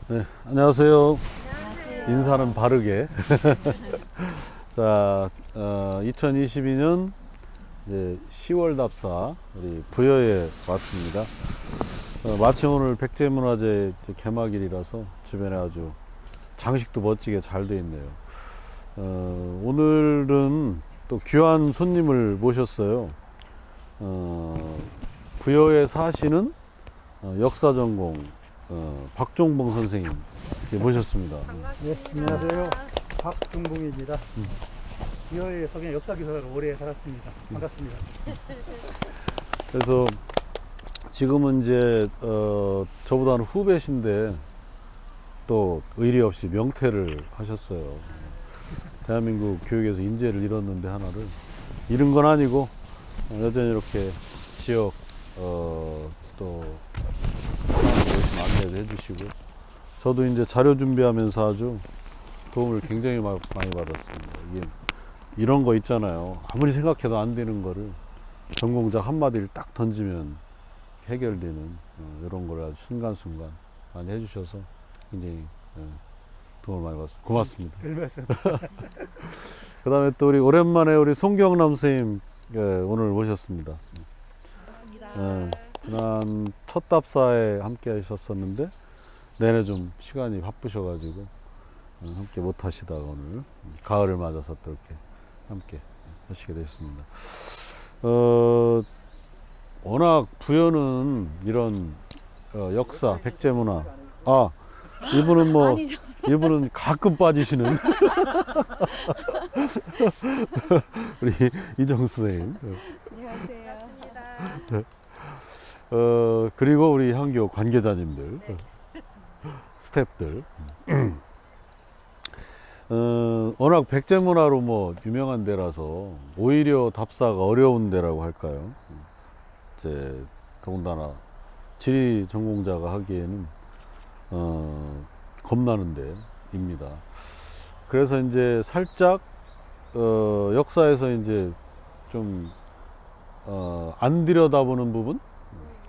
네, 안녕하세요. 인사는 바르게. 자, 2022년 이제 10월 답사 우리 부여에 왔습니다. 마침 오늘 백제문화재 개막일이라서 주변에 아주 장식도 멋지게 잘 돼 있네요. 오늘은 또 귀한 손님을 모셨어요. 부여에 사시는 역사전공 박종봉 선생님 모셨습니다. 네, 안녕하세요. 박종봉입니다. 부여의 석양 역사교사로 오래 살았습니다. 반갑습니다. 그래서 지금은 이제 저보다는 후배신데 또 의리 없이 명퇴를 하셨어요. 대한민국 교육에서 인재를 잃었는데 하나를 잃은 건 아니고 여전히 이렇게 지역 또 안내도 해주시고, 저도 이제 자료 준비하면서 아주 도움을 굉장히 많이 받았습니다. 이게 이런 거 있잖아요. 아무리 생각해도 안 되는 거를 전공자 한마디를 딱 던지면 해결되는 이런 걸 아주 순간순간 많이 해주셔서 굉장히 도움을 많이 받았습니다. 고맙습니다. 별 말씀. 그 다음에 또 우리 오랜만에 우리 송경남 선생님 오늘 모셨습니다. 지난 첫 답사에 함께 하셨었는데 내내 좀 시간이 바쁘셔가지고 함께 못 하시다가 오늘 가을을 맞아서 또 이렇게 함께 하시게 됐습니다. 워낙 부여는 이런 역사, 백제문화, 이분은 뭐 이분은 가끔 빠지시는 우리 이정수 선생님. 안녕하세요. 그리고 우리 향교 관계자님들, 스태프들. 워낙 백제문화로 뭐 유명한 데라서 오히려 답사가 어려운 데라고 할까요? 이제 더군다나 지리 전공자가 하기에는 겁나는 데입니다. 그래서 이제 살짝 역사에서 이제 좀 안 들여다보는 부분,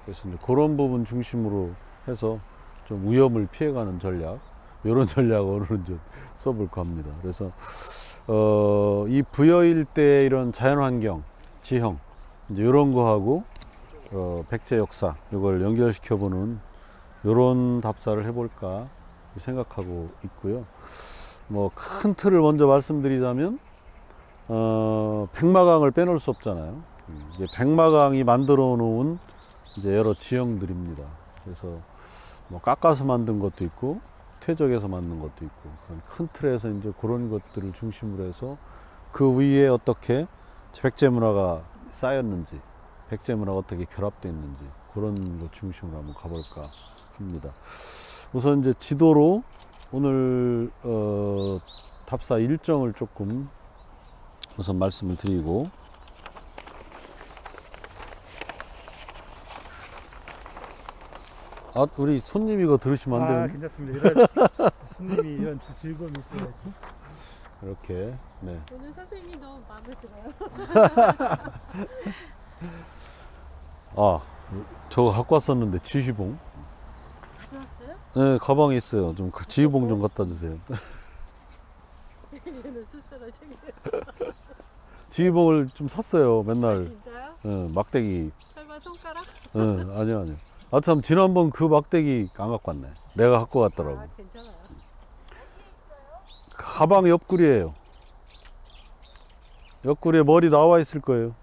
그래서 이제 그런 부분 중심으로 해서 좀 위험을 피해가는 전략, 이런 전략을 오늘 이제 써볼까 합니다. 그래서 이 부여 일대의 이런 자연환경, 지형, 이제 이런 거하고 백제 역사 이걸 연결시켜보는 이런 답사를 해볼까 생각하고 있고요. 뭐 큰 틀을 먼저 말씀드리자면 백마강을 빼놓을 수 없잖아요. 이게 백마강이 만들어 놓은 이제 여러 지형들입니다. 그래서 뭐 깎아서 만든 것도 있고 퇴적해서 만든 것도 있고, 그런 큰 틀에서 이제 그런 것들을 중심으로 해서 그 위에 어떻게 백제 문화가 쌓였는지, 백제 문화가 어떻게 결합되어 있는지 그런 것 중심으로 한번 가볼까 합니다. 우선 이제 지도로 오늘 답사 일정을 조금 우선 말씀을 드리고, 우리 손님 이거 들으시면 안 되는데. 괜찮습니다. 이런 손님이 이런 즐거움이 있어야지. 이렇게, 네. 오늘 선생님이 너무 마음에 들어요. 저거 갖고 왔었는데, 지휘봉. 좋았어요? 네, 가방에 있어요. 좀 지휘봉 좀 갖다 주세요. 얘는 스스로 챙겨요. 지휘봉을 좀 샀어요, 맨날. 진짜요? 네, 막대기. 설마 손가락? 네, 아니요. 참, 지난번 그 막대기 안 갖고 왔네. 내가 갖고 갔더라고. 괜찮아요. 가방 옆구리에요. 옆구리에 머리 나와 있을 거예요.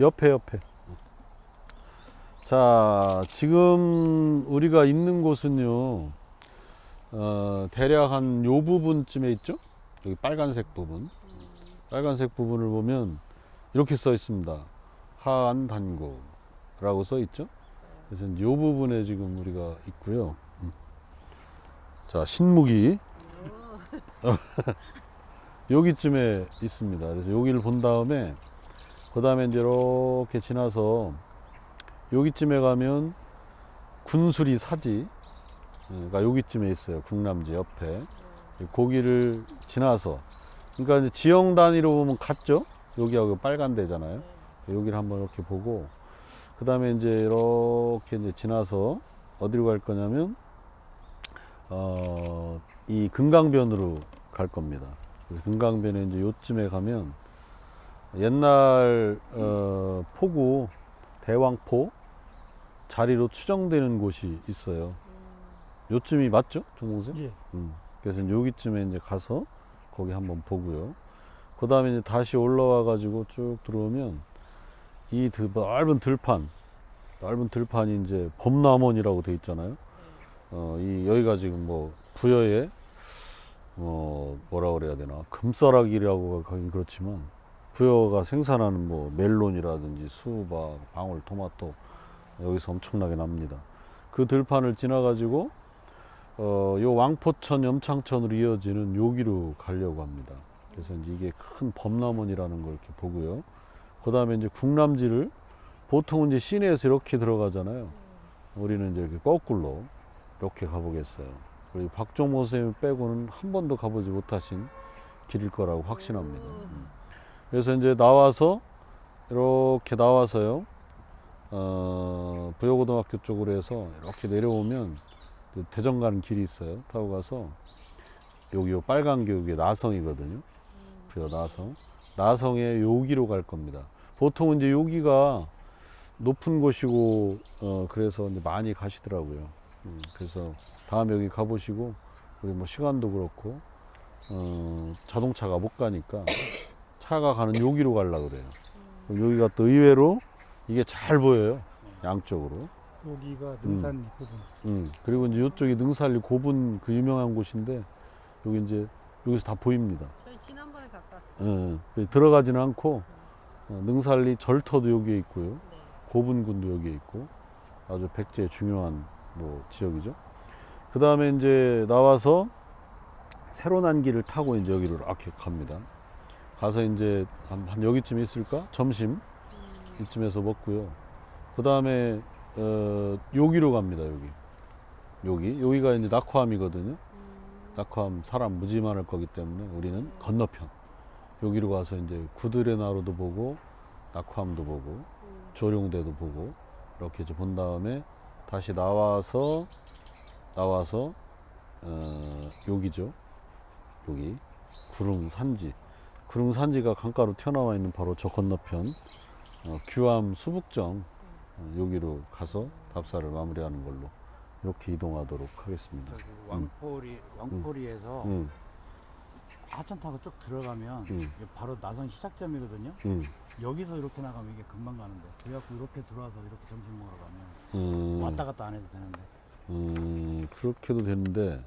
옆에. 자, 지금 우리가 있는 곳은요, 대략 한 요 부분쯤에 있죠? 여기 빨간색 부분. 빨간색 부분을 보면 이렇게 써 있습니다. 하안단고라고 써 있죠? 그래서 요 부분에 지금 우리가 있고요. 자, 신무기. 여기쯤에 있습니다. 그래서 여기를 본 다음에, 그 다음에 이제 이렇게 지나서 여기쯤에 가면 군수리 사지, 그러니까 여기쯤에 있어요. 국남지 옆에. 거기를 지나서, 그러니까 이제 지형 단위로 보면 같죠? 여기하고 빨간 데잖아요. 여기를 한번 이렇게 보고, 그 다음에 이제 이렇게 이제 지나서 어디로 갈 거냐면 이 금강변으로 갈 겁니다. 그래서 금강변에 이제 요쯤에 가면 옛날 포구 대왕포 자리로 추정되는 곳이 있어요. 요쯤이 맞죠, 정봉생? 예. 그래서 여기쯤에 이제 가서 거기 한번 보고요. 그 다음에 이제 다시 올라와 가지고 쭉 들어오면 이 넓은 들판이 이제 범람원이라고 돼 있잖아요. 여기가 지금 뭐 부여의 뭐라 그래야 되나 금싸라기라고 하긴 그렇지만 부여가 생산하는 뭐 멜론이라든지 수박, 방울토마토 여기서 엄청나게 납니다. 그 들판을 지나 가지고 요 왕포천 염창천으로 이어지는 여기로 가려고 합니다. 그래서 이제 이게 큰 범람원이라는 걸 이렇게 보고요. 그 다음에 이제 국람지를 보통은 이제 시내에서 이렇게 들어가잖아요. 우리는 이제 이렇게 거꾸로 이렇게 가보겠어요. 그리고 박종모 선생님 빼고는 한 번도 가보지 못하신 길일 거라고 확신합니다. 그래서 이제 나와서 이렇게 나와서요. 부여고등학교 쪽으로 해서 이렇게 내려오면 대전 가는 길이 있어요. 타고 가서 여기 요 빨간 게 여기 나성이거든요. 부여 나성의 여기로 갈 겁니다. 보통은 이제 여기가 높은 곳이고 그래서 이제 많이 가시더라고요. 그래서 다음에 여기 가보시고 우리 뭐 시간도 그렇고 자동차가 못 가니까 차가 가는 여기로 가려고 그래요. 여기가 또 의외로 이게 잘 보여요. 양쪽으로. 여기가 능산 부분. 그리고 이제 이쪽이 능산리 고분 그 유명한 곳인데 여기 이제 여기서 다 보입니다. 저희 지난번에 갔다 왔어요. 들어가지는 않고 능산리 절터도 여기에 있고요. 네. 고분군도 여기에 있고 아주 백제의 중요한 뭐 지역이죠. 그 다음에 이제 나와서 새로 난 길을 타고 이제 여기로 이렇게 갑니다. 가서 이제 한 여기쯤 있을까? 점심 이쯤에서 먹고요. 그 다음에 여기로 갑니다. 여기가 이제 낙화암이거든요. 낙화암 사람 무지 많을 거기 때문에 우리는 건너편 여기로 가서 이제 구들의 나루도 보고 낙화암도 보고 조룡대도 보고 이렇게 이제 본 다음에 다시 나와서 여기죠. 여기 구릉산지가 강가로 튀어나와 있는 바로 저 건너편 규암 수북정 여기로 가서 답사를 마무리하는 걸로 이렇게 이동하도록 하겠습니다. 왕포리에서 하천 타고 쭉 들어가면 이게 바로 나선 시작점이거든요. 여기서 이렇게 나가면 이게 금방 가는데 그래갖고 이렇게 들어와서 이렇게 점심 먹으러 가면 왔다 갔다 안 해도 되는데. 그렇게도 되는데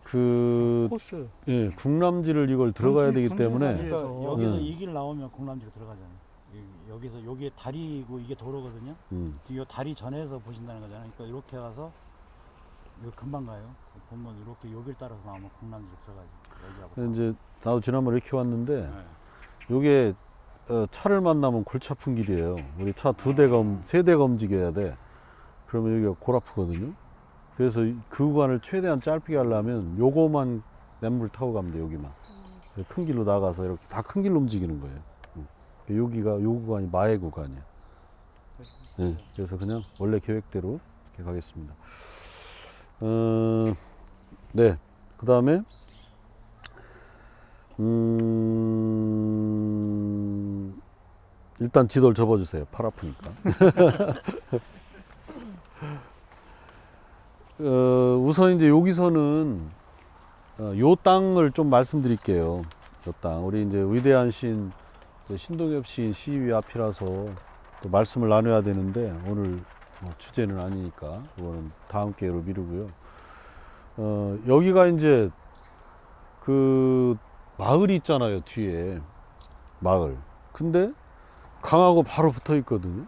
그 코스. 예, 국람지를 이걸 들어가야 되기 때문에 그래서 여기서 이 길 나오면 공남지로 들어가잖아요. 여기서 여기에 다리고 이게 도로거든요. 이 다리 전에서 보신다는 거잖아요. 그러니까 이렇게 가서 이거 금방 가요. 보면 이렇게 여길 따라서 나오면 공남지로 들어가죠. 여기하고. 이제 나도 지난번에 이렇게 왔는데 네. 요게 차를 만나면 골치 아픈 길이에요. 우리 차 세 대가 움직여야 돼. 그러면 여기가 골 아프거든요. 그래서 그 구간을 최대한 짧게 하려면 요거만 냇물 타고 가면 돼. 여기만 큰 길로 나가서 이렇게 다 큰 길로 움직이는 거예요. 여기가 요 구간이 마의 구간이야. 네, 그래서 그냥 원래 계획대로 이렇게 가겠습니다. 네, 그 다음에 일단 지도를 접어주세요. 팔 아프니까. 우선 이제 여기서는 요 땅을 좀 말씀드릴게요. 요 땅. 우리 이제 위대한 시인 신동엽 시인 시위 앞이라서 또 말씀을 나눠야 되는데 오늘 주제는 아니니까 그거는 다음 기회로 미루고요. 여기가 이제 그 마을이 있잖아요. 뒤에 마을. 근데 강하고 바로 붙어 있거든요.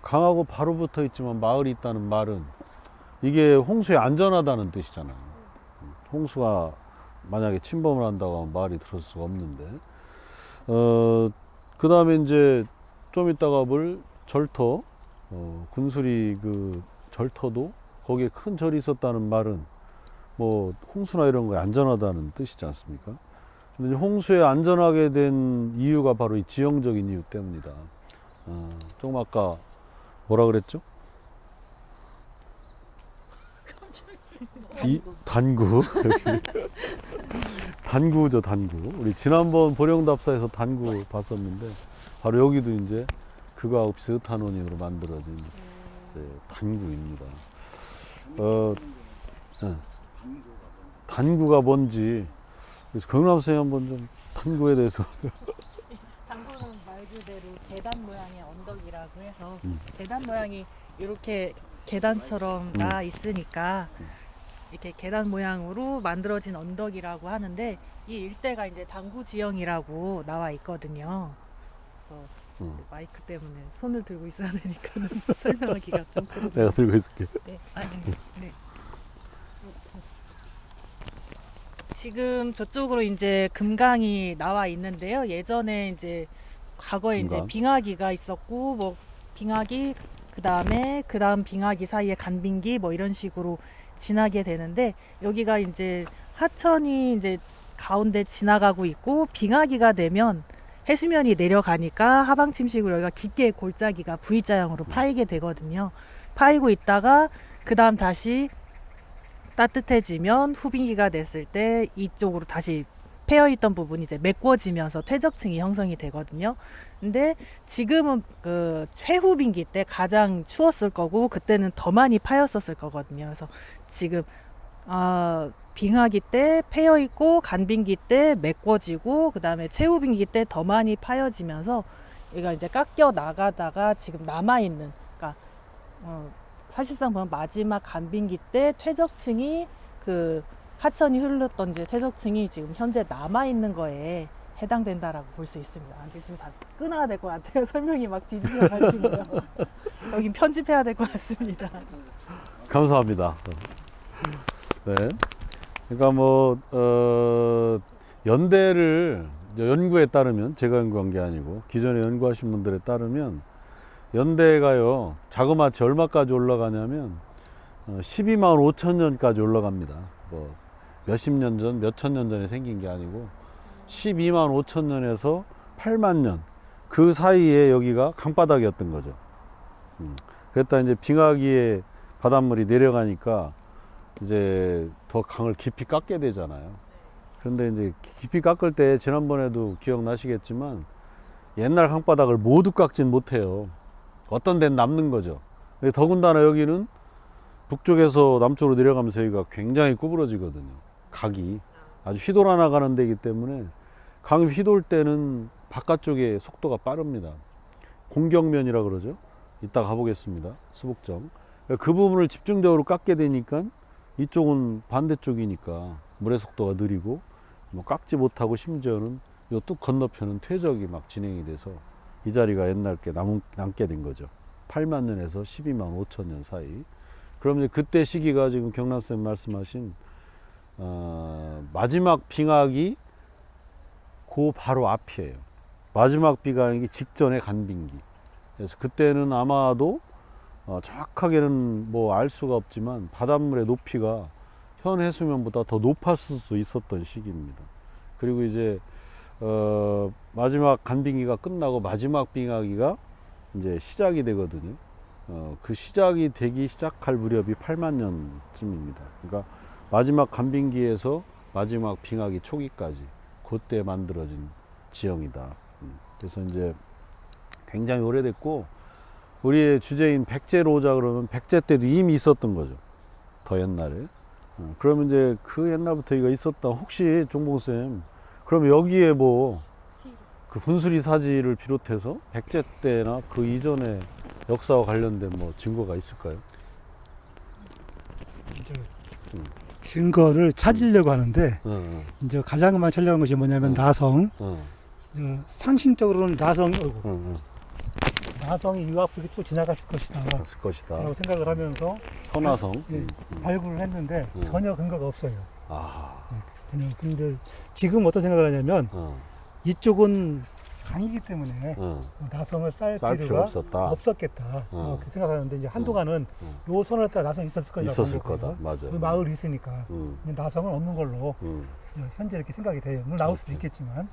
강하고 바로 붙어 있지만 마을이 있다는 말은 이게 홍수에 안전하다는 뜻이잖아요. 홍수가 만약에 침범을 한다고 하면 마을이 들어설 수가 없는데 그 다음에 이제 좀 이따가 볼 절터 군수리 그 절터도 거기에 큰 절이 있었다는 말은 뭐 홍수나 이런 거에 안전하다는 뜻이지 않습니까? 근데 이제 홍수에 안전하게 된 이유가 바로 이 지형적인 이유 때문이다. 조금 아까 뭐라 그랬죠? 이 단구 역시 단구죠, 단구. 우리 지난번 보령답사에서 단구 봤었는데 바로 여기도 이제 그거하고 비슷한 원인으로 만들어진 단구입니다. 네. 단구가 뭔지 경남 선생님 한번 좀 단구에 대해서. 당구는 말 그대로 계단 모양의 언덕이라고 해서 계단 모양이 이렇게 계단처럼 나 있으니까 이렇게 계단 모양으로 만들어진 언덕이라고 하는데 이 일대가 이제 당구 지형이라고 나와 있거든요. 그래서 마이크 때문에 손을 들고 있어야 되니까 설명하기가 좀 그렇네요. 내가 들고 있을게. 네. 네. 지금 저쪽으로 이제 금강이 나와 있는데요. 예전에 이제 과거에 금강. 이제 빙하기가 있었고 뭐 빙하기 그다음 빙하기 사이에 간빙기 뭐 이런 식으로 지나게 되는데 여기가 이제 하천이 이제 가운데 지나가고 있고 빙하기가 되면 해수면이 내려가니까 하방 침식으로 여기가 깊게 골짜기가 V자형으로 파이게 되거든요. 파이고 있다가 그다음 다시 따뜻해지면 후빙기가 됐을 때 이쪽으로 다시 패여있던 부분이 이제 메꿔지면서 퇴적층이 형성이 되거든요. 근데 지금은 그 최후빙기 때 가장 추웠을 거고 그때는 더 많이 파였었을 거거든요. 그래서 지금 빙하기 때 패여있고 간빙기 때 메꿔지고 그 다음에 최후빙기 때 더 많이 파여지면서 얘가 이제 깎여 나가다가 지금 남아있는, 그러니까 사실상 보면 마지막 간빙기 때 퇴적층이 그 하천이 흘렀던 이제 퇴적층이 지금 현재 남아있는 거에 해당된다라고 볼 수 있습니다. 근데 지금 다 끊어야 될 것 같아요. 설명이 막 뒤집어가지고요. 여긴 편집해야 될 것 같습니다. 감사합니다. 네. 그러니까 뭐 연대를 연구에 따르면, 제가 연구한 게 아니고 기존에 연구하신 분들에 따르면 연대가요 자그마치 얼마까지 올라가냐면 12만 5천 년까지 올라갑니다. 뭐 몇십 년 전, 몇천 년 전에 생긴 게 아니고 12만 5천 년에서 8만 년 그 사이에 여기가 강바닥이었던 거죠. 그랬다 이제 빙하기에 바닷물이 내려가니까 이제 더 강을 깊이 깎게 되잖아요. 그런데 이제 깊이 깎을 때 지난번에도 기억나시겠지만 옛날 강바닥을 모두 깎진 못해요. 어떤 데는 남는 거죠. 더군다나 여기는 북쪽에서 남쪽으로 내려가면서 여기가 굉장히 구부러지거든요. 각이 아주 휘돌아 나가는 데이기 때문에 강 휘돌 때는 바깥쪽에 속도가 빠릅니다. 공경면이라 그러죠. 이따 가보겠습니다. 수북정. 그 부분을 집중적으로 깎게 되니까 이쪽은 반대쪽이니까 물의 속도가 느리고 뭐 깎지 못하고 심지어는 요 뚝 건너편은 퇴적이 막 진행이 돼서 이 자리가 옛날 게 남게 된 거죠. 8만 년에서 12만 5천 년 사이. 그럼 이제 그때 시기가 지금 경남쌤 말씀하신 마지막 빙하기 그 바로 앞이에요. 마지막 빙하기 직전의 간빙기. 그래서 그때는 아마도 정확하게는 뭐 알 수가 없지만 바닷물의 높이가 현 해수면보다 더 높았을 수 있었던 시기입니다. 그리고 이제 마지막 간빙기가 끝나고 마지막 빙하기가 이제 시작이 되거든요. 그 시작이 되기 시작할 무렵이 8만 년쯤입니다. 그러니까 마지막 간빙기에서 마지막 빙하기 초기까지 그때 만들어진 지형이다. 그래서 이제 굉장히 오래됐고 우리의 주제인 백제로자 그러면 백제 때도 이미 있었던 거죠. 더 옛날에. 그러면 이제 그 옛날부터 이거 있었다. 혹시 종봉쌤 그럼 여기에 뭐 그 분수리 사지를 비롯해서 백제 때나 그 이전에 역사와 관련된 뭐 증거가 있을까요? 증거를 찾으려고 하는데 이제 가장 많이 찾려는 것이 뭐냐면 나성. 상식적으로는 나성이 이 앞으로 또 지나갔을 것이다. 갔을 것이다. 라고 생각을 하면서 선화성. 발굴을 했는데 전혀 근거가 없어요. 아. 근데 지금 어떤 생각을 하냐면 이쪽은 강이기 때문에 어. 뭐 나성을 쌀 쌀 필요 필요가 없었다. 없었겠다. 그렇게 생각하는데 이제 한동안은 요 선을 따라 나성이 있었을 거라고 있었을 본 거고요. 거다. 맞아요. 그 마을이 있으니까 이제 나성은 없는 걸로 현재 이렇게 생각이 돼요. 물론 나올 수도 있겠지만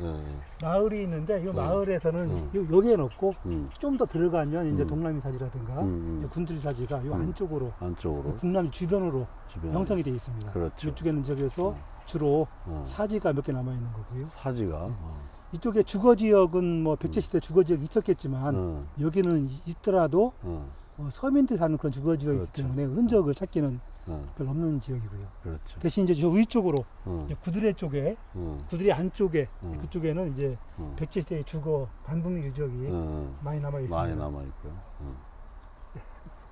마을이 있는데 이 마을에서는 여기에 넣고 좀 더 들어가면 이제 동남이 사지라든가 군들이 사지가 이 안쪽으로 안쪽으로 군남 주변으로 주변 형성이 되어 있습니다. 그렇죠. 이쪽에는 저기서 주로 사지가 몇 개 남아 있는 거고요. 사지가 이쪽에 주거 지역은 뭐 백제 시대 주거 지역이 있었겠지만 여기는 있더라도 서민들이 사는 그런 주거 지역이기 그렇죠. 때문에 흔적을 찾기는 별로 없는 지역이고요. 그렇죠. 대신 이제 저 위쪽으로 이제 구두레 쪽에 구두레 안쪽에 그쪽에는 이제 백제 시대의 주거 반복 유적이 많이 남아 있습니다. 많이 남아 있고요.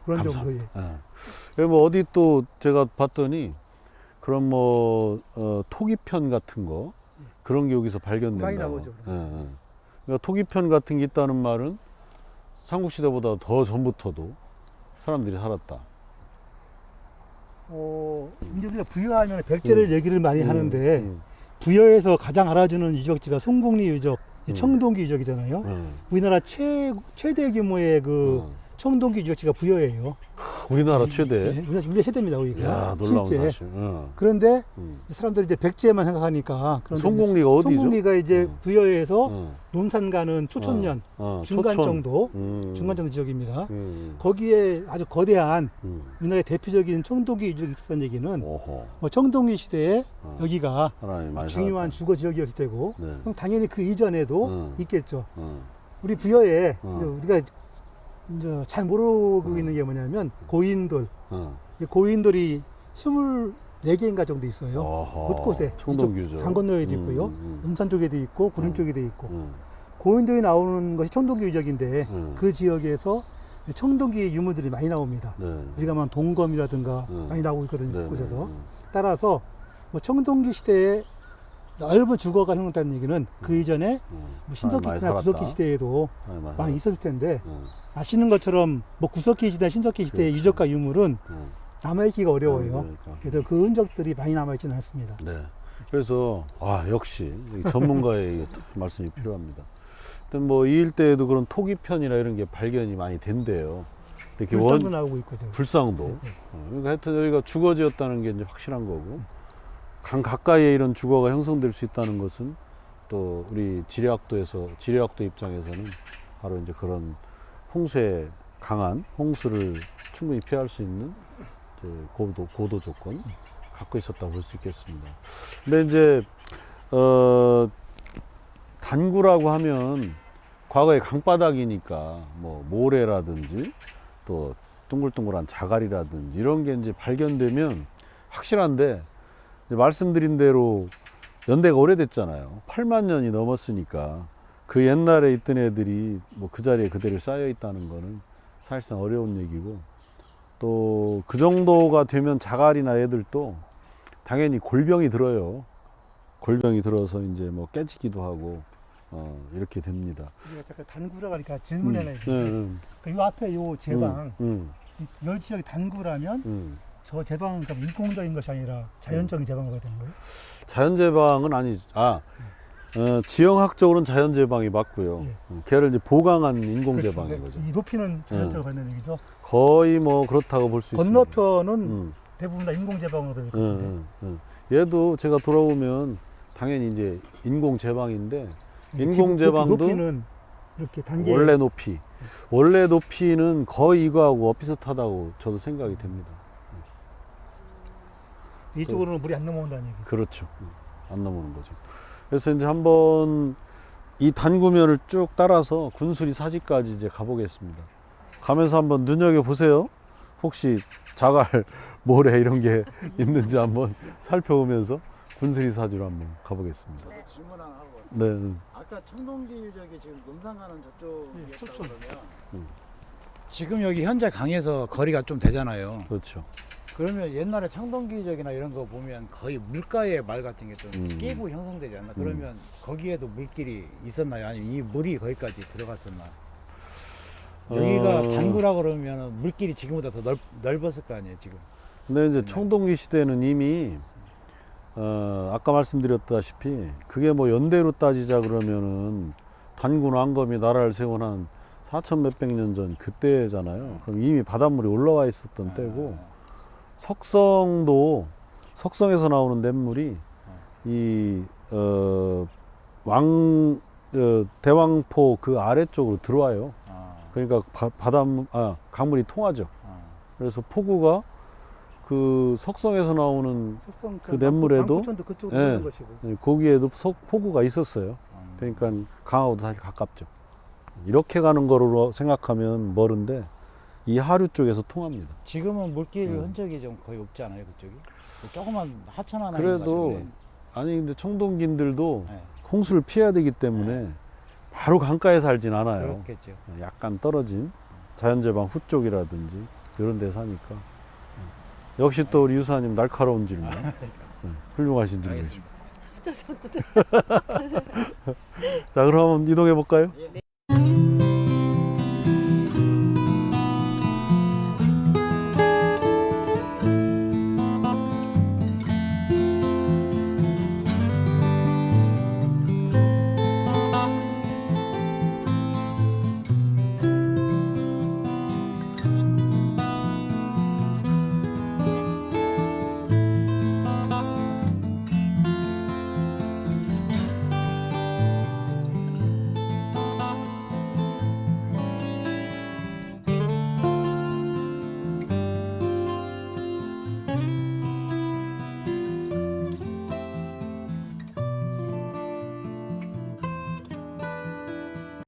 그런 감사합니다. 정도의 뭐 어디 또 제가 봤더니 그런 뭐 토기편 같은 거 그런 게 여기서 발견된다고. 많이 나오죠. 그러니까 토기편 같은 게 있다는 말은 삼국시대보다 더 전부터도 사람들이 살았다. 이제 우리가 부여하면 백제를 얘기를 많이 하는데 부여에서 가장 알아주는 유적지가 송곡리 유적, 청동기 유적이잖아요. 우리나라 최대 규모의 그 청동기 유적지가 부여예요. 우리나라 최대. 네, 우리나라 최대입니다, 여기가. 야, 놀라운 실제. 사실. 그런데 사람들이 이제 백제만 생각하니까. 그런데 송곡리가 어디죠? 송곡리가 이제 부여에서 논산 가는 초천년 중간 초천. 정도, 중간 정도 지역입니다. 거기에 아주 거대한 우리나라의 대표적인 청동기 유적이 있었다는 얘기는 오호. 뭐 청동기 시대에 여기가 사람이 많이 중요한 살았다. 주거 지역이었을 때고, 네. 그럼 당연히 그 이전에도 있겠죠. 어. 우리 부여에 우리가 이제 잘 모르고 있는 게 뭐냐면 고인돌, 이 고인돌이 24개인가 정도 있어요. 어허. 곳곳에 청동기죠. 강 건너에도 있고요, 은산 쪽에도 있고 구릉 쪽에도 있고. 음. 고인돌이 나오는 것이 청동기 유적인데 음. 그 지역에서 청동기 유물들이 많이 나옵니다. 네. 우리가 만 동검이라든가 음. 많이 나오고 있거든요, 네, 그곳에서. 네, 네. 따라서 뭐 청동기 시대에 넓은 주거가 형성됐다는 얘기는 그 이전에 뭐 신석기 많이 시대나 살았다. 구석기 시대에도 많이 살았다. 있었을 텐데, 음. 아시는 것처럼 뭐 구석기 시대, 신석기 시대의 그렇죠. 유적과 유물은 남아있기가 어려워요. 그러니까. 그래서 그 흔적들이 많이 남아있지는 않습니다. 네. 그래서 역시 이 전문가의 말씀이 필요합니다. 하여튼 뭐 이 일대에도 그런 토기편이나 이런 게 발견이 많이 된대요. 근데 불상도 나오고 있고 저. 불상도. 그러니까 하여튼 여기가 주거지였다는 게 이제 확실한 거고, 강 가까이에 이런 주거가 형성될 수 있다는 것은 또 우리 지리학도 입장에서는 바로 이제 그런 홍수에 강한 홍수를 충분히 피할 수 있는 이제 고도 조건 갖고 있었다 볼 수 있겠습니다. 근데 이제 단구라고 하면 과거에 강바닥이니까 뭐 모래라든지 또 둥글둥글한 자갈이라든지 이런 게 이제 발견되면 확실한데, 이제 말씀드린 대로 연대가 오래됐잖아요. 8만 년이 넘었으니까 그 옛날에 있던 애들이 뭐 그 자리에 그대로 쌓여 있다는 거는 사실상 어려운 얘기고, 또 그 정도가 되면 자갈이나 애들도 당연히 골병이 들어요. 골병이 들어서 이제 뭐 깨지기도 하고 이렇게 됩니다. 약간 단구라고 하니까 질문 하나 있어요. 네, 이 앞에 요 제방, 음, 이 지역이 단구라면 저 제방은 그럼 인공적인 것이 아니라 자연적인 제방이 되는 거예요? 자연제방은 아니죠. 지형학적으로는 자연제방이 맞고요. 걔를 이제 보강한 인공제방인 거죠. 이 높이는 자연적으로 가는 얘기죠. 거의 뭐 그렇다고 볼 수 있습니다. 건너편은 대부분 다 인공제방으로 되어 있거든요. 얘도 제가 돌아오면 당연히 이제 인공제방인데, 이 인공제방도 높이는 이렇게 단계 원래 높이는 거의 이거하고 비슷하다고 저도 생각이 됩니다. 이쪽으로는 물이 안 넘어온다는 얘기. 그렇죠. 안 넘어오는 거죠. 그래서 이제 한번 이 단구면을 쭉 따라서 군수리 사지까지 이제 가보겠습니다. 가면서 한번 눈여겨 보세요. 혹시 자갈, 모래 이런 게 있는지 한번 살펴보면서 군수리 사지로 한번 가보겠습니다. 질문 하나 하고. 네. 아까 청동기 유적이 지금 논산 가는 저쪽이었다고 속초. 그러면 지금 여기 현재 강에서 거리가 좀 되잖아요. 그렇죠. 그러면 옛날에 청동기 유적이나 이런 거 보면 거의 물가에 말 같은 게 좀 끼고 형성되지 않나? 그러면 거기에도 물길이 있었나요? 아니면 이 물이 거기까지 들어갔었나? 여기가 단구라 그러면 물길이 지금보다 더 넓었을 거 아니에요, 지금? 근데 이제 청동기 시대는 이미 아까 말씀드렸다시피 그게 뭐 연대로 따지자 그러면은 단군 왕검이 나라를 세운 한 4천 몇백 년 전 그때잖아요. 그럼 이미 바닷물이 올라와 있었던 때고, 석성도 석성에서 나오는 냇물이 이 대왕포 그 아래쪽으로 들어와요. 그러니까 강물이 통하죠. 그래서 포구가 그 석성에서 나오는 석성 그 냇물에도 광포천도 그쪽으로 예, 오는 것이고. 거기에도 포구가 있었어요. 그러니까 강하고도 사실 가깝죠. 이렇게 가는 거로 생각하면 멀은데 이 하류 쪽에서 통합니다. 지금은 물길 흔적이 좀 거의 없지 않아요, 그쪽이? 조그만 하천 하나 그래도 있는 것 같은데. 아니 근데 청동긴들도 네. 홍수를 피해야 되기 때문에 바로 강가에 살진 않아요. 그렇겠죠. 약간 떨어진 자연재방 후 쪽이라든지 이런 데 사니까. 역시 또 우리 유사님 날카로운 질문. 훌륭하신 질문이십니다. 자, 그럼 이동해 볼까요?